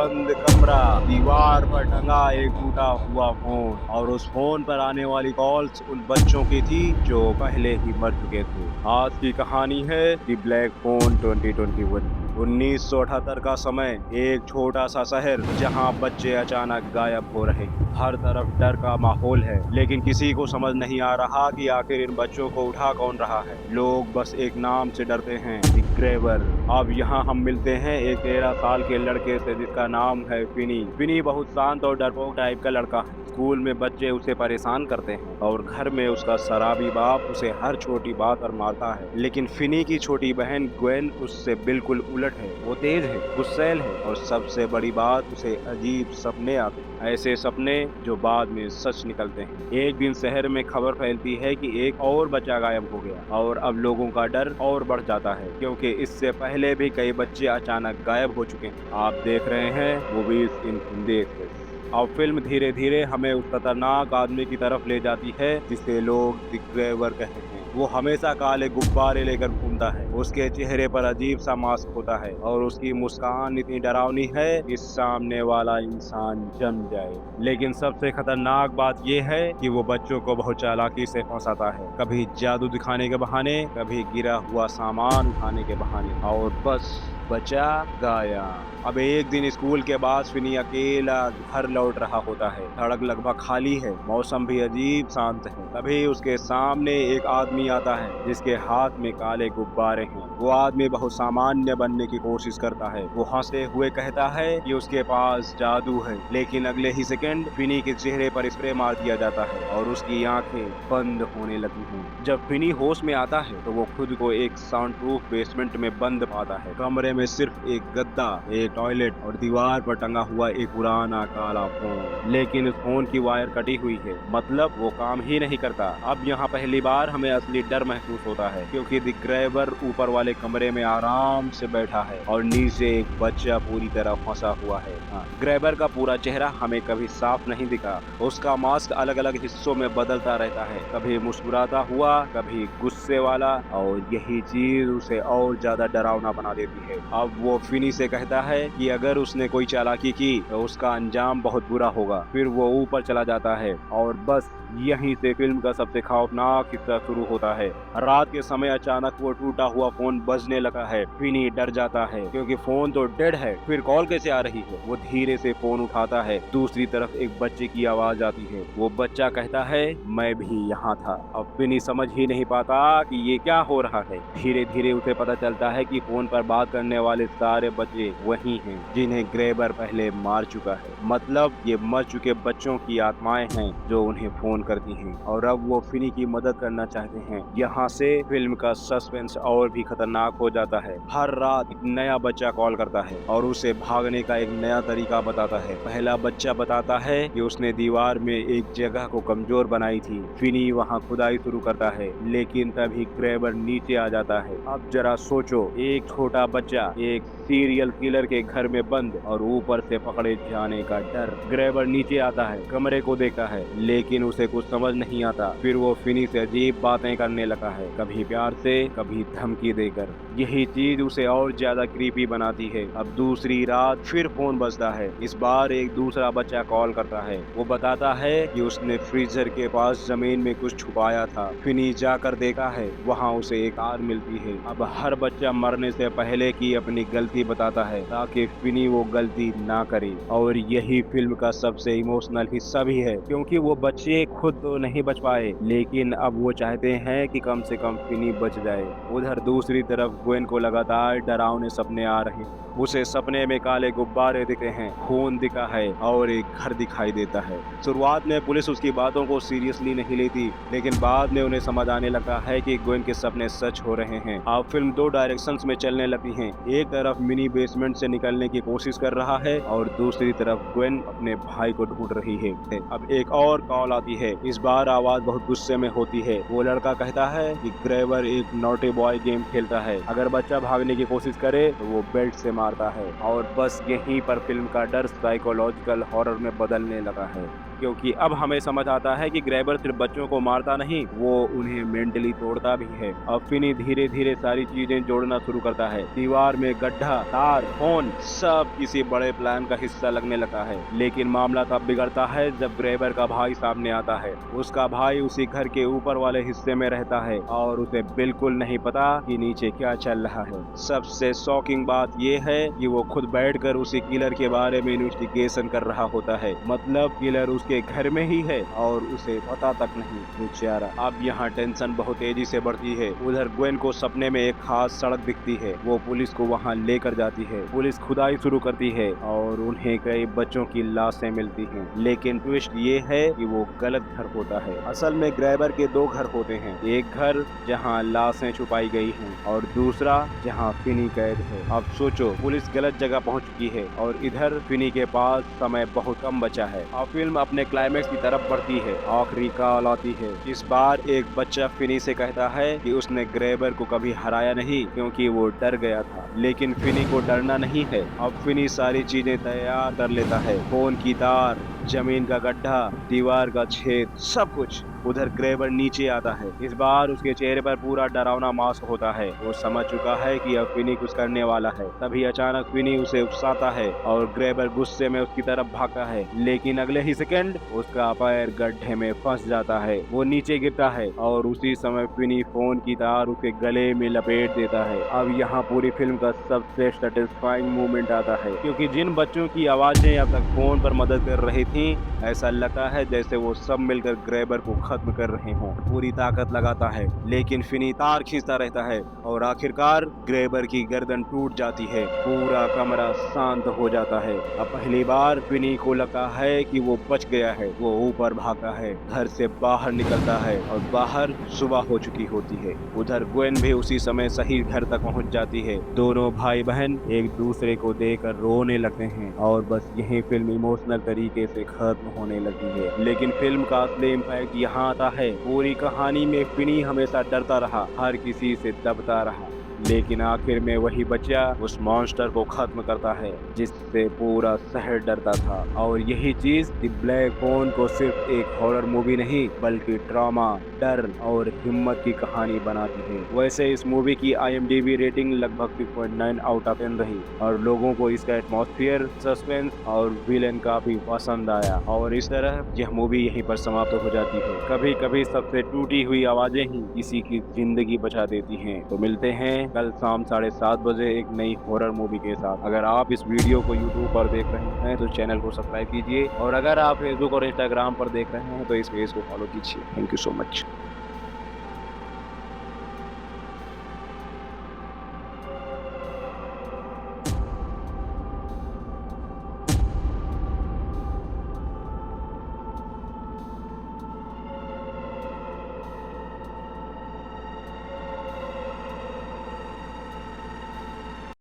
बंद कमरा, दीवार पर टंगा एक टूटा हुआ फोन और उस फोन पर आने वाली कॉल्स उन बच्चों की थी जो पहले ही मर चुके थे। आज की कहानी है द ब्लैक फोन 2021। 1978 का समय, एक छोटा सा शहर जहां बच्चे अचानक गायब हो रहे हैं। हर तरफ डर का माहौल है, लेकिन किसी को समझ नहीं आ रहा कि आखिर इन बच्चों को उठा कौन रहा है। लोग बस एक नाम से डरते हैं, द ग्रेवर। अब यहाँ हम मिलते हैं एक 13 साल के लड़के से जिसका नाम है फिनी। फिनी बहुत शांत और डरपोक टाइप का लड़का है। स्कूल में बच्चे उसे परेशान करते हैं और घर में उसका शराबी बाप उसे हर छोटी बात पर मारता है। लेकिन फिनी की छोटी बहन ग्वेन उससे बिल्कुल उलट है। वो तेज है, गुस्सैल है और सबसे बड़ी बात, उसे अजीब सपने आते हैं। ऐसे सपने जो बाद में सच निकलते हैं। एक दिन शहर में खबर फैलती है कि एक और बच्चा गायब हो गया और अब लोगों का डर और बढ़ जाता है, क्योंकि इससे पहले भी कई बच्चे अचानक गायब हो चुके हैं। आप देख रहे हैं मूवीज इन हिंदी एक्सप्रेस। अब फिल्म धीरे धीरे हमें उस खतरनाक आदमी की तरफ ले जाती है जिसे लोग द ग्रेवर कहते हैं। वो हमेशा काले गुब्बारे लेकर घूमता है, उसके चेहरे पर अजीब सा मास्क होता है और उसकी मुस्कान इतनी डरावनी है कि सामने वाला इंसान जम जाए। लेकिन सबसे खतरनाक बात यह है कि वो बच्चों को बहुत चालाकी से फंसाता है, कभी जादू दिखाने के बहाने, कभी गिरा हुआ सामान उठाने के बहाने, और बस बचा गायब। अब एक दिन स्कूल के बाद फिनी अकेला घर लौट रहा होता है। सड़क लगभग खाली है, मौसम भी अजीब शांत है। तभी उसके सामने एक आदमी आता है जिसके हाथ में काले गुब्बारे हैं। वो आदमी बहुत सामान्य बनने की कोशिश करता है। वो हंसते हुए कहता है कि उसके पास जादू है, लेकिन अगले ही सेकंड फिनी के चेहरे पर स्प्रे मार दिया जाता है और उसकी आंखें बंद होने लगती हैं। जब फिनी होश में आता है तो वो खुद को एक साउंड प्रूफ बेसमेंट में बंद पाता है। कमरे में सिर्फ एक गद्दा, एक टॉयलेट और दीवार पर टंगा हुआ एक पुराना काला फोन। लेकिन उस फोन की वायर कटी हुई है, मतलब वो काम ही नहीं करता। अब यहाँ पहली बार हमें असली डर महसूस होता है, क्योंकि द ग्रेवर ऊपर वाले कमरे में आराम से बैठा है और नीचे एक बच्चा पूरी तरह फंसा हुआ है। हाँ, ग्रेवर का पूरा चेहरा हमें कभी साफ नहीं दिखा। उसका मास्क अलग अलग हिस्सों में बदलता रहता है, कभी मुस्कुराता हुआ, कभी गुस्से वाला, और यही चीज उसे और ज्यादा डरावना बना देती है। अब वो फिनी से कहता है कि अगर उसने कोई चालाकी की तो उसका अंजाम बहुत बुरा होगा। फिर वो ऊपर चला जाता है और बस यहीं से फिल्म का सबसे खौफनाक हिस्सा शुरू होता है। रात के समय अचानक वो टूटा हुआ फोन बजने लगा है। फिनी डर जाता है क्योंकि फोन तो डेड है, फिर कॉल कैसे आ रही है। वो धीरे से फोन उठाता है। दूसरी तरफ एक बच्चे की आवाज आती है। वो बच्चा कहता है, मैं भी यहाँ था। अब फिनी समझ ही नहीं पाता कि ये क्या हो रहा है। धीरे धीरे उसे पता चलता है कि फोन पर बात करने वाले सारे बच्चे वही हैं जिन्हें ग्रेबर पहले मार चुका है। मतलब ये मर चुके बच्चों की आत्माएं हैं जो उन्हें फोन करती हैं और अब वो फिनी की मदद करना चाहते हैं। यहाँ से फिल्म का सस्पेंस और भी खतरनाक हो जाता है। हर रात एक नया बच्चा कॉल करता है और उसे भागने का एक नया तरीका बताता है। पहला बच्चा बताता है कि उसने दीवार में एक जगह को कमजोर बनाई थी। फिनी वहाँ खुदाई शुरू करता है, लेकिन तभी ग्रेबर नीचे आ जाता है। अब जरा सोचो, एक छोटा बच्चा एक सीरियल किलर के घर में बंद और ऊपर से पकड़े जाने का डर। ग्रेबर नीचे आता है, कमरे को देखता है, लेकिन उसे कुछ समझ नहीं आता। फिर वो फिनी से अजीब बातें करने लगा है, कभी प्यार से, कभी धमकी देकर। यही चीज उसे और ज्यादा क्रीपी बनाती है। अब दूसरी रात फिर फोन बजता है। इस बार एक दूसरा बच्चा कॉल करता है। वो बताता है कि उसने फ्रीजर के पास जमीन में कुछ छुपाया था। फिनी जाकर देखा है, वहाँ उसे एक कार मिलती है। अब हर बच्चा मरने से पहले की अपनी गलती बताता है ताकि फिनी वो गलती ना करे। और यही फिल्म का सबसे इमोशनल हिस्सा भी है, क्योंकि वो बच्चे खुद तो नहीं बच पाए, लेकिन अब वो चाहते हैं कि कम से कम फिनी बच जाए। उधर दूसरी तरफ ग्वेन को लगातार डरावने सपने आ रहे हैं। उसे सपने में काले गुब्बारे दिखते हैं, खून दिखा है और एक घर दिखाई देता है। शुरुआत में पुलिस उसकी बातों को सीरियसली नहीं लेती, लेकिन बाद में उन्हें समझ आने लगता है कि ग्वेन के सपने सच हो रहे हैं। अब फिल्म दो डायरेक्शंस में चलने लगती है। एक तरफ मिनी बेसमेंट से निकलने की कोशिश कर रहा है और दूसरी तरफ ग्वेन अपने भाई को ढूंढ रही है। अब एक और कॉल आती है। इस बार आवाज बहुत गुस्से में होती है। वो लड़का कहता है कि ग्रेवर एक नॉटी बॉय गेम खेलता है, अगर बच्चा भागने की कोशिश करे तो वो बेल्ट से मारता है। और बस यहीं पर फिल्म का डर साइकोलॉजिकल हॉरर में बदलने लगा है। क्योंकि अब हमें समझ आता है कि ग्रैबर सिर्फ बच्चों को मारता नहीं, वो उन्हें मेंटली तोड़ता भी है। अब फिनी धीरे धीरे सारी चीजें जोड़ना शुरू करता है। दीवार में गड्ढा, तार, फोन, सब किसी बड़े प्लान का हिस्सा लगने लगता है। लेकिन मामला तब बिगड़ता है जब ग्रैबर का भाई सामने आता है। उसका भाई उसी घर के ऊपर वाले हिस्से में रहता है और उसे बिल्कुल नहीं पता कि नीचे क्या चल रहा है। सबसे शॉकिंग बात ये है कि वो खुद बैठकर उसी किलर के बारे में इन्वेस्टिगेशन कर रहा होता है। मतलब किलर उसके घर में ही है और उसे पता तक नहीं। बेचारा। अब यहाँ टेंशन बहुत तेजी से बढ़ती है। उधर ग्वेन को सपने में एक खास सड़क दिखती है। वो पुलिस को वहाँ लेकर जाती है। पुलिस खुदाई शुरू करती है और उन्हें कई बच्चों की लाशें मिलती हैं। लेकिन ट्विस्ट ये है कि वो गलत घर होता है। असल में ग्रैबर के दो घर होते हैं। एक घर जहाँ लाशें छुपाई गई हैं और दूसरा जहाँ फिनी कैद है। अब सोचो, पुलिस गलत जगह पहुँच चुकी है और इधर फिनी के पास समय बहुत कम बचा है। अब फिल्म अपने क्लाइमेक्स की तरफ बढ़ती है। आखिरी कॉल आती है। इस बार एक बच्चा फिनी से कहता है कि उसने ग्रैबर को कभी हराया नहीं क्योंकि वो डर गया था। लेकिन फिनी को डरना नहीं है। अब फिनी सारी चीजें तैयार कर लेता है। फोन की तार, जमीन का गड्ढा, दीवार का छेद, सब कुछ। उधर ग्रैबर नीचे आता है। इस बार उसके चेहरे पर पूरा डरावना मास्क होता है। वो समझ चुका है कि अब फिनी कुछ करने वाला है। तभी अचानक फिनी उसे उकसाता है और ग्रैबर गुस्से में उसकी तरफ भागता है। लेकिन अगले ही सेकंड उसका पैर गड्ढे में फंस जाता है। वो नीचे गिरता है और उसी समय फिनी फोन की तार उसके गले में लपेट देता है। अब यहाँ पूरी फिल्म का सबसे सेटिस्फाइंग मोमेंट आता है, क्योंकि जिन बच्चों की आवाजें अब तक फोन पर मदद कर रही थी, ऐसा लगता है जैसे वो सब मिलकर ग्रैबर को खत्म कर रहे हों। पूरी ताकत लगाता है लेकिन फिनी तार खींचता रहता है और आखिरकार ग्रैबर की गर्दन टूट जाती है। पूरा कमरा शांत हो जाता है। अब पहली बार फिनी को लगता है कि वो बच गया है। वो ऊपर भागता है, घर से बाहर निकलता है और बाहर सुबह हो चुकी होती है। उधर ग्वेन भी उसी समय सही घर तक पहुंच जाती है। दोनों भाई बहन एक दूसरे को देखकर रोने लगते हैं और बस यही फिल्म इमोशनल तरीके से खत्म होने लगी है। लेकिन फिल्म का असली इम्पैक्ट यहाँ आता है। पूरी कहानी में फिनी हमेशा डरता रहा, हर किसी से दबता रहा, लेकिन आखिर में वही बच्चा उस मॉन्स्टर को खत्म करता है जिससे पूरा शहर डरता था। और यही चीज द ब्लैक फोन को सिर्फ एक हॉरर मूवी नहीं बल्कि ड्रामा, डर और हिम्मत की कहानी बनाती है। वैसे इस मूवी की IMDb रेटिंग लगभग 6.9 आउट ऑफ 10 रही और लोगों को इसका एटमॉस्फेयर, सस्पेंस और विलेन काफी पसंद आया। और इस तरह यह मूवी यहीं पर समाप्त हो जाती है। कभी कभी सबसे टूटी हुई आवाजें ही किसी की जिंदगी बचा देती हैं। तो मिलते हैं कल शाम 7:30 बजे एक नई हॉरर मूवी के साथ। अगर आप इस वीडियो को YouTube पर देख रहे हैं तो चैनल को सब्सक्राइब कीजिए और अगर आप Facebook और Instagram पर देख रहे हैं तो इस पेज को फॉलो कीजिए। Thank you so much.